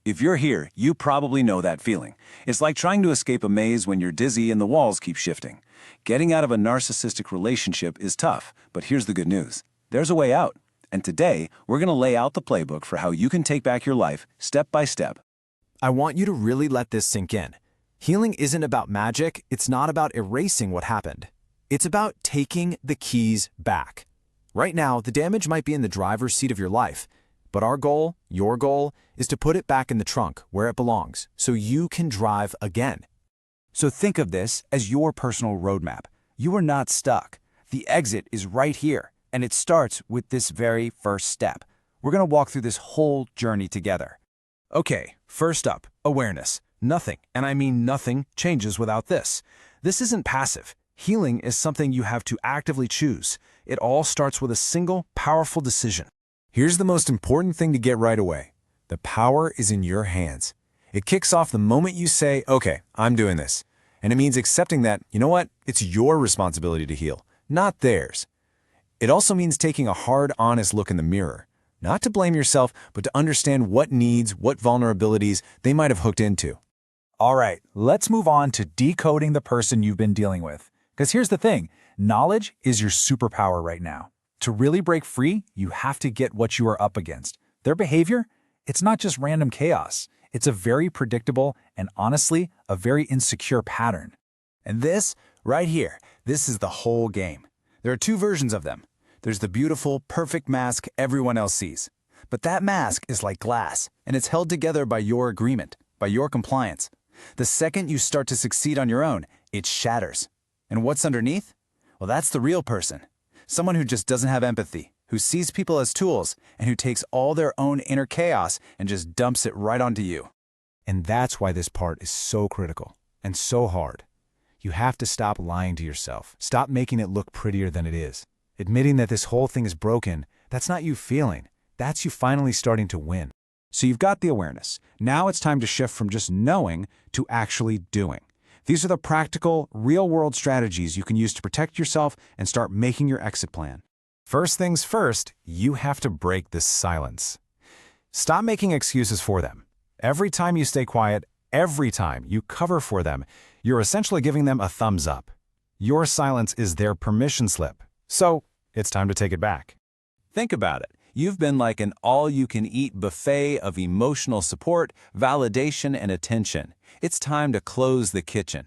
If you're here, you probably know that feeling. It's like trying to escape a maze when you're dizzy and the walls keep shifting. Getting out of a narcissistic relationship is tough, but here's the good news. There's a way out. And today, we're going to lay out the playbook for how you can take back your life step by step. I want you to really let this sink in. Healing isn't about magic, it's not about erasing what happened. It's about taking the keys back. Right now, the damage might be in the driver's seat of your life, but our goal, your goal, is to put it back in the trunk where it belongs so you can drive again. So think of this as your personal roadmap. You are not stuck. The exit is right here, and it starts with this very first step. We're going to walk through this whole journey together. Okay, first up, awareness. Nothing, and I mean nothing, changes without this. This isn't passive. Healing is something you have to actively choose. It all starts with a single, powerful decision. Here's the most important thing to get right away. The power is in your hands. It kicks off the moment you say, okay, I'm doing this. And it means accepting that, you know what, it's your responsibility to heal, not theirs. It also means taking a hard, honest look in the mirror. Not to blame yourself, but to understand what needs, what vulnerabilities they might have hooked into. All right, let's move on to decoding the person you've been dealing with. Because here's the thing, knowledge is your superpower right now. To really break free, you have to get what you are up against. Their behavior, it's not just random chaos. It's a very predictable and honestly, a very insecure pattern. And this, right here, this is the whole game. There are two versions of them. There's the beautiful, perfect mask everyone else sees. But that mask is like glass, and it's held together by your agreement, by your compliance. The second you start to succeed on your own, it shatters. And what's underneath? Well, that's the real person. Someone who just doesn't have empathy, who sees people as tools, and who takes all their own inner chaos and just dumps it right onto you. And that's why this part is so critical and so hard. You have to stop lying to yourself. Stop making it look prettier than it is. Admitting that this whole thing is broken, that's not you feeling. That's you finally starting to win. So you've got the awareness. Now it's time to shift from just knowing to actually doing. These are the practical, real-world strategies you can use to protect yourself and start making your exit plan. First things first, you have to break this silence. Stop making excuses for them. Every time you stay quiet, every time you cover for them, you're essentially giving them a thumbs up. Your silence is their permission slip. So, it's time to take it back. Think about it. You've been like an all-you-can-eat buffet of emotional support, validation, and attention. It's time to close the kitchen.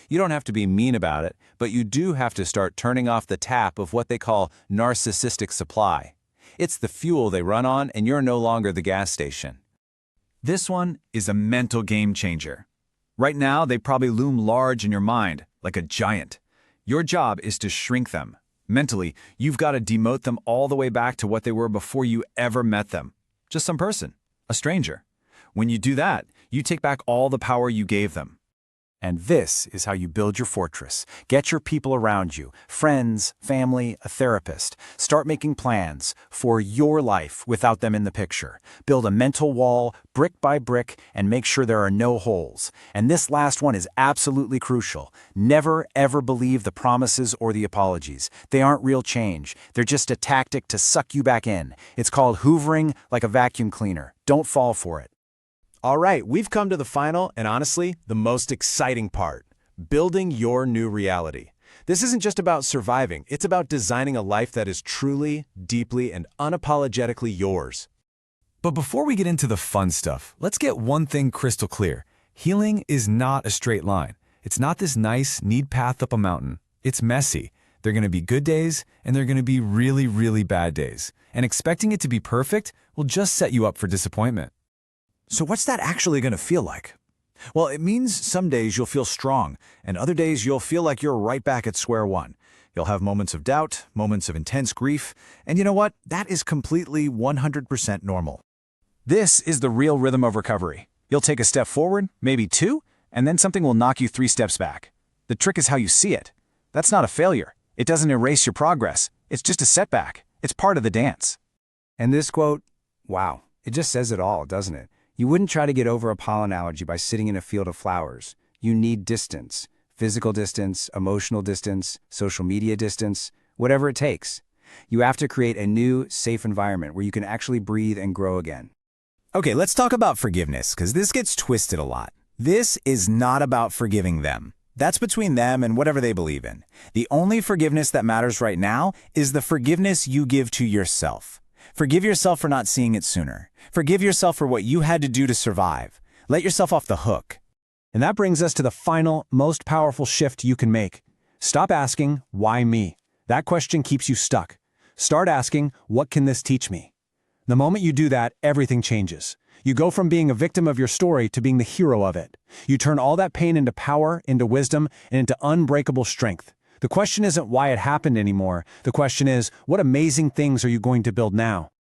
You don't have to be mean about it, but you do have to start turning off the tap of what they call narcissistic supply. It's the fuel they run on, and you're no longer the gas station. This one is a mental game changer. Right now, they probably loom large in your mind, like a giant. Your job is to shrink them. Mentally, you've got to demote them all the way back to what they were before you ever met them. Just some person, a stranger. When you do that, you take back all the power you gave them. And this is how you build your fortress. Get your people around you, friends, family, a therapist. Start making plans for your life without them in the picture. Build a mental wall, brick by brick, and make sure there are no holes. And this last one is absolutely crucial. Never, ever believe the promises or the apologies. They aren't real change. They're just a tactic to suck you back in. It's called hoovering like a vacuum cleaner. Don't fall for it. All right, we've come to the final and honestly, the most exciting part, building your new reality. This isn't just about surviving, it's about designing a life that is truly, deeply, and unapologetically yours. But before we get into the fun stuff, let's get one thing crystal clear. Healing is not a straight line. It's not this nice, neat path up a mountain. It's messy. There are going to be good days, and there are going to be really, really bad days. And expecting it to be perfect will just set you up for disappointment. So what's that actually going to feel like? Well, it means some days you'll feel strong, and other days you'll feel like you're right back at square one. You'll have moments of doubt, moments of intense grief, and you know what? That is completely 100% normal. This is the real rhythm of recovery. You'll take a step forward, maybe two, and then something will knock you 3 steps back. The trick is how you see it. That's not a failure. It doesn't erase your progress. It's just a setback. It's part of the dance. And this quote, wow, it just says it all, doesn't it? You wouldn't try to get over a pollen allergy by sitting in a field of flowers. You need distance, physical distance, emotional distance, social media distance, whatever it takes. You have to create a new, safe environment where you can actually breathe and grow again. Okay, let's talk about forgiveness, because this gets twisted a lot. This is not about forgiving them. That's between them and whatever they believe in. The only forgiveness that matters right now is the forgiveness you give to yourself. Forgive yourself for not seeing it sooner. Forgive yourself for what you had to do to survive. Let yourself off the hook. And that brings us to the final, most powerful shift you can make. Stop asking, why me? That question keeps you stuck. Start asking, what can this teach me? The moment you do that, everything changes. You go from being a victim of your story to being the hero of it. You turn all that pain into power, into wisdom, and into unbreakable strength. The question isn't why it happened anymore. The question is, what amazing things are you going to build now?